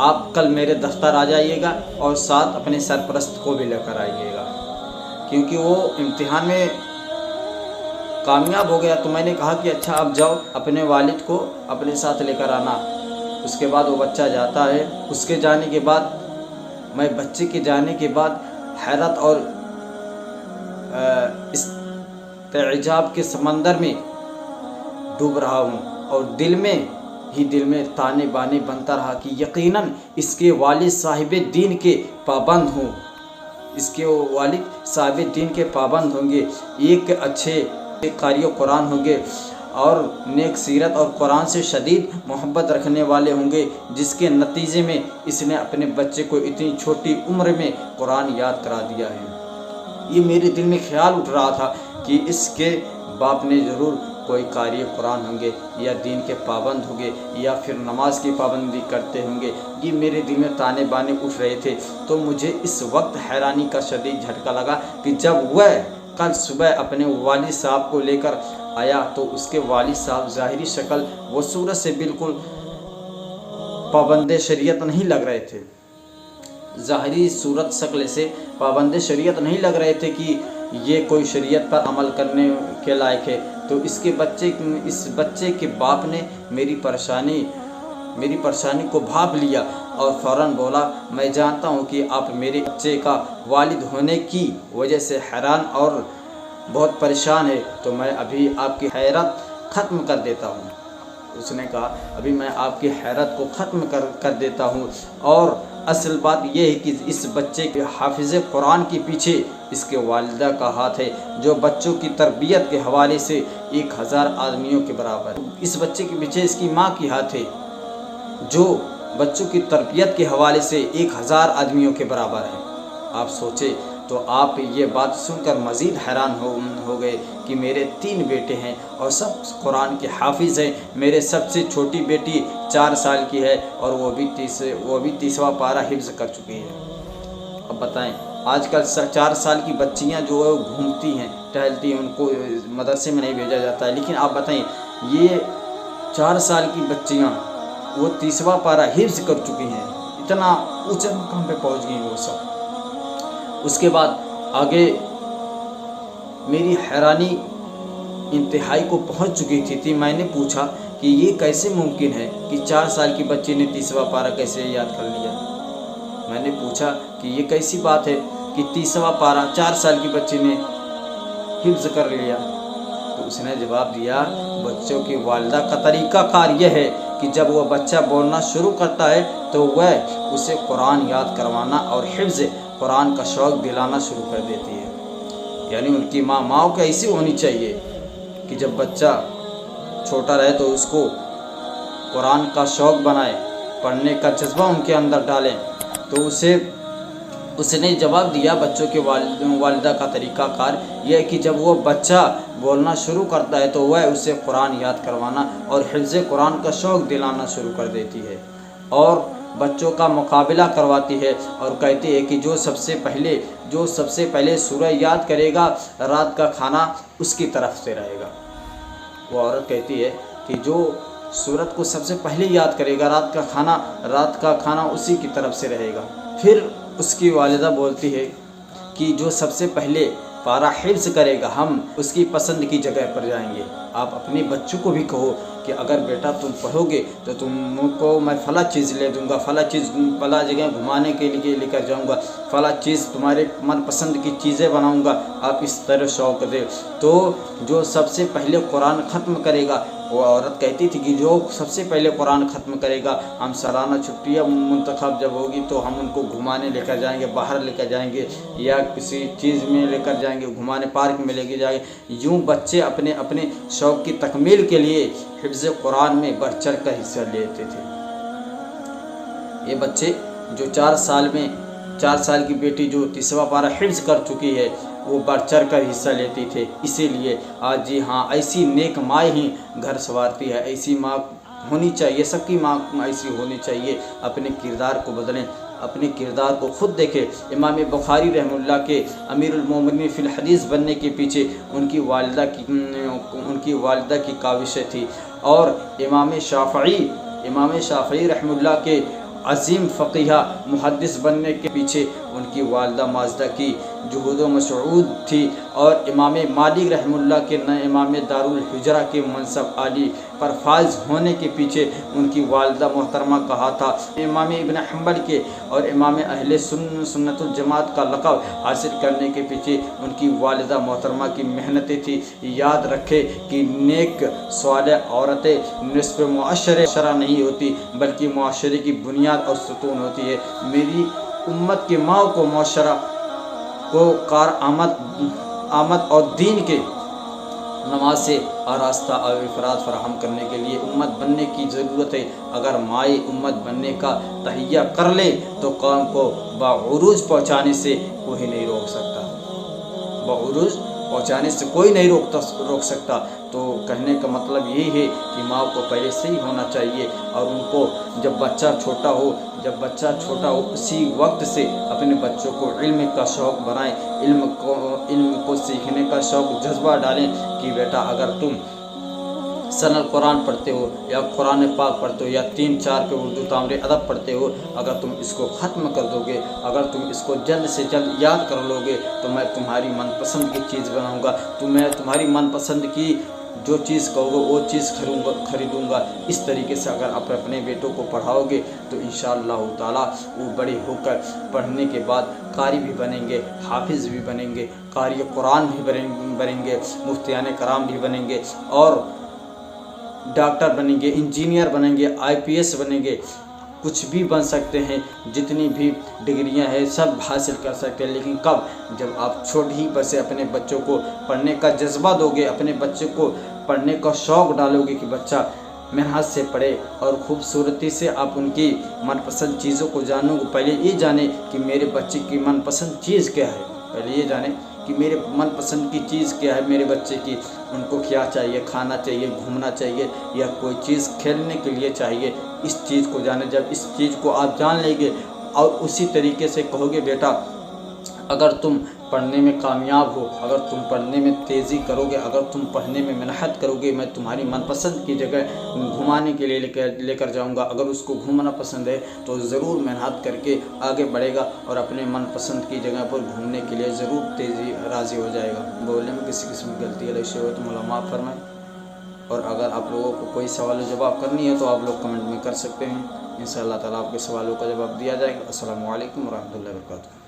آپ کل میرے دفتر آ جائیے گا اور ساتھ اپنے سرپرست کو بھی لے کر آئیے گا، کیونکہ وہ امتحان میں کامیاب ہو گیا۔ تو میں نے کہا کہ اچھا اب جاؤ، اپنے والد کو اپنے ساتھ لے کر آنا۔ اس کے بعد وہ بچہ جاتا ہے۔ اس کے جانے کے بعد میں بچے کے جانے کے بعد حیرت اور استعجاب کے سمندر میں ڈوب رہا ہوں، اور دل میں تانے بانے بنتا رہا کہ یقیناً اس کے والد صاحب دین کے پابند ہوں، اس کے والد صاحب دین کے پابند ہوں گے، ایک اچھے قاری قرآن ہوں گے، اور نیک سیرت اور قرآن سے شدید محبت رکھنے والے ہوں گے، جس کے نتیجے میں اس نے اپنے بچے کو اتنی چھوٹی عمر میں قرآن یاد کرا دیا ہے۔ یہ میرے دل میں خیال اٹھ رہا تھا کہ اس کے باپ نے ضرور کوئی قاری قرآن ہوں گے، یا دین کے پابند ہوں گے، یا پھر نماز کی پابندی کرتے ہوں گے۔ یہ میرے دل میں تانے بانے اٹھ رہے تھے۔ تو مجھے اس وقت حیرانی کا شدید جھٹکا لگا کہ جب وہ کل صبح اپنے والد صاحب کو لے کر آیا تو اس کے والد صاحب ظاہری شکل و صورت سے بالکل پابند شریعت نہیں لگ رہے تھے، ظاہری صورت شکل سے پابند شریعت نہیں لگ رہے تھے کہ یہ کوئی شریعت پر عمل کرنے کے لائق ہے۔ تو اس بچے کے باپ نے میری پریشانی کو بھانپ لیا اور فوراً بولا، میں جانتا ہوں کہ آپ میرے بچے کا والد ہونے کی وجہ سے حیران اور بہت پریشان ہے، تو میں ابھی آپ کی حیرت ختم کر دیتا ہوں۔ اس نے کہا ابھی میں آپ کی حیرت کو ختم کر دیتا ہوں، اور اصل بات یہ ہے کہ اس بچے کے حافظ قرآن کے پیچھے اس کے والدہ کا ہاتھ ہے، جو بچوں کی تربیت کے حوالے سے 1000 آدمیوں کے برابر ہے۔ اس بچے کے پیچھے اس کی ماں کی ہاتھ ہے، جو بچوں کی تربیت کے حوالے سے 1000 آدمیوں کے برابر ہے۔ آپ سوچے تو آپ یہ بات سن کر مزید حیران ہو گئے کہ میرے 3 بیٹے ہیں اور سب قرآن کے حافظ ہیں۔ میرے سب سے چھوٹی بیٹی 4 سال کی ہے، اور وہ بھی 30واں پارہ حفظ کر چکی ہے۔ اب بتائیں، آج کل 4 سال کی بچیاں جو ہے گھومتی ہیں، ٹہلتی ہیں، ان کو مدرسے میں نہیں بھیجا جاتا ہے، لیکن آپ بتائیں یہ 4 سال کی بچیاں وہ 30واں پارہ حفظ کر چکی ہیں، اتنا اونچے مقام پہ پہنچ گئی وہ سب۔ اس کے بعد آگے میری حیرانی انتہائی کو پہنچ چکی تھی۔ میں نے پوچھا کہ یہ کیسے ممکن ہے کہ 4 سال کی بچی نے 30واں پارہ کیسے یاد کر لیا؟ میں نے پوچھا کہ یہ کیسی بات ہے کہ 30واں پارہ 4 سال کی بچی نے حفظ کر لیا؟ تو اس نے جواب دیا، بچوں کی والدہ کا طریقہ کار یہ ہے کہ جب وہ بچہ بولنا شروع کرتا ہے تو وہ اسے قرآن یاد کروانا اور حفظ قرآن کا شوق دلانا شروع کر دیتی ہے۔ یعنی ان کی ماں کو ایسی ہونی چاہیے کہ جب بچہ چھوٹا رہے تو اس کو قرآن کا شوق بنائے، پڑھنے کا جذبہ ان کے اندر ڈالیں۔ تو اس نے جواب دیا، بچوں کے والدہ کا طریقہ کار یہ ہے کہ جب وہ بچہ بولنا شروع کرتا ہے تو وہ اسے قرآن یاد کروانا اور حفظ قرآن کا شوق دلانا شروع کر دیتی ہے، اور بچوں کا مقابلہ کرواتی ہے، اور کہتی ہے کہ جو سب سے پہلے سورہ یاد کرے گا رات کا کھانا اس کی طرف سے رہے گا۔ وہ عورت کہتی ہے کہ جو سورت کو سب سے پہلے یاد کرے گا رات کا کھانا اسی کی طرف سے رہے گا۔ پھر اس کی والدہ بولتی ہے کہ جو سب سے پہلے پارہ حفظ کرے گا ہم اس کی پسند کی جگہ پر جائیں گے۔ آپ اپنے بچوں کو بھی کہو کہ اگر بیٹا تم پڑھو گے تو تم کو میں فلاں چیز لے دوں گا، فلاں جگہ گھمانے کے لیے لے کر جاؤں گا، فلاں چیز تمہارے من پسند کی چیزیں بناؤں گا، آپ اس طرح شوق دے۔ تو جو سب سے پہلے قرآن ختم کرے گا، وہ عورت کہتی تھی کہ جو سب سے پہلے قرآن ختم کرے گا، ہم سالانہ چھٹیاں منتخب جب ہوگی تو ہم ان کو گھمانے لے کر جائیں گے، باہر لے کر جائیں گے، یا کسی چیز میں لے کر جائیں گے، گھمانے پارک میں لے کے جائیں گے۔ یوں بچے اپنے شوق کی تکمیل کے لیے حفظ قرآن میں بڑھ چڑھ کر حصہ لیتے تھے۔ یہ بچے جو 4 سال کی بیٹی جو 30واں پارہ حفظ کر چکی ہے، وہ بڑھ چڑھ کر حصہ لیتی تھے۔ اسی لیے آج جی ہاں ایسی نیک ماں ہی گھر سنوارتی ہے، ایسی ماں ہونی چاہیے، سب کی ماں ایسی ہونی چاہیے۔ اپنے کردار کو بدلیں، اپنے کردار کو خود دیکھیں۔ امام بخاری رحمہ اللہ کے امیر المومنین فی الحدیث بننے کے پیچھے ان کی والدہ کی کاوشیں تھی، اور امام شافعی رحمہ اللہ کے عظیم فقیہ محدث بننے کے پیچھے ان کی والدہ ماجدہ کی جہود و مشعود تھی، اور امام مالک رحمہ اللہ کے نئے امام دارالحجرہ کے منصب عالی پر فائز ہونے کے پیچھے ان کی والدہ محترمہ کہا تھا۔ امام ابن حنبل کے اور امام اہل سنت الجماعت کا لقب حاصل کرنے کے پیچھے ان کی والدہ محترمہ کی محنتیں تھی۔ یاد رکھے کہ نیک صالح عورتیں نصف معاشرہ نہیں ہوتی، بلکہ معاشرے کی بنیاد اور ستون ہوتی ہے۔ میری امت کی ماں کو معاشرہ کو آمد اور دین کے نماز سے آراستہ اور افراد فراہم کرنے کے لیے امت بننے کی ضرورت ہے۔ اگر مائیں امت بننے کا تہیہ کر لے تو قوم کو بعروج پہنچانے سے کوئی نہیں روک سکتا، بعروج پہنچانے سے کوئی نہیں روک سکتا۔ تو کہنے کا مطلب یہی ہے کہ ماں کو پہلے سے ہی ہونا چاہیے، اور ان کو جب بچہ چھوٹا ہو اسی وقت سے اپنے بچوں کو علم کا شوق بنائیں، علم کو سیکھنے کا شوق جذبہ ڈالیں کہ بیٹا اگر تم سن القرآن پڑھتے ہو یا قرآن پاک پڑھتے ہو یا 3-4 کے اردو تعمیر ادب پڑھتے ہو، اگر تم اس کو ختم کر دو گے، اگر تم اس کو جلد سے جلد یاد کر لو گے تو میں تمہاری من پسند کی چیز بناؤں گا، میں تمہاری من پسند کی جو چیز کہو گے وہ چیز خریدوں گا۔ اس طریقے سے اگر آپ اپنے بیٹوں کو پڑھاؤ گے تو انشاءاللہ تعالیٰ وہ بڑے ہو کر پڑھنے کے بعد قاری بھی بنیں گے، حافظ بھی بنیں گے، قاری قرآن بھی بنیں گے، مفتیان کرام بھی بنیں گے، اور ڈاکٹر بنیں گے، انجینئر بنیں گے، IPS بنیں گے، کچھ بھی بن سکتے ہیں۔ جتنی بھی ڈگریاں ہیں سب حاصل کر سکتے ہیں، لیکن کب؟ جب آپ چھوٹے ہی پر سے اپنے بچوں کو پڑھنے کا جذبہ دو گے، اپنے بچے کو پڑھنے کا شوق ڈالو گے کہ بچہ محنت سے پڑھے اور خوبصورتی سے آپ ان کی من پسند چیزوں کو جانو گے۔ پہلے یہ جانیں کہ میرے بچے کی من پسند چیز کیا ہے، پہلے یہ جانیں کہ میرے من پسند کی چیز کیا ہے، میرے بچے کی ان کو کیا چاہیے، کھانا چاہیے، گھومنا چاہیے، یا کوئی چیز کھیلنے کے لیے چاہیے۔ اس چیز کو جانیں۔ جب اس چیز کو آپ جان لیں گے اور اسی طریقے سے کہو گے بیٹا اگر تم پڑھنے میں کامیاب ہو، اگر تم پڑھنے میں تیزی کرو گے، اگر تم پڑھنے میں محنت کرو گے، میں تمہاری من پسند کی جگہ گھمانے کے لیے لے کر جاؤں گا۔ اگر اس کو گھومنا پسند ہے تو ضرور محنت کر کے آگے بڑھے گا اور اپنے من پسند کی جگہ پر گھومنے کے لیے ضرور راضی ہو جائے گا۔ بولنے میں کسی قسم کی غلطی ہو تو مجھے معاف فرمائیں، اور اگر آپ لوگوں کو کوئی سوال و جواب کرنی ہے تو آپ لوگ کمنٹ میں کر سکتے ہیں، انشاءاللہ تعالیٰ آپ کے سوالوں کا جواب دیا جائے گا۔ السلام علیکم ورحمۃ اللہ وبرکاتہ۔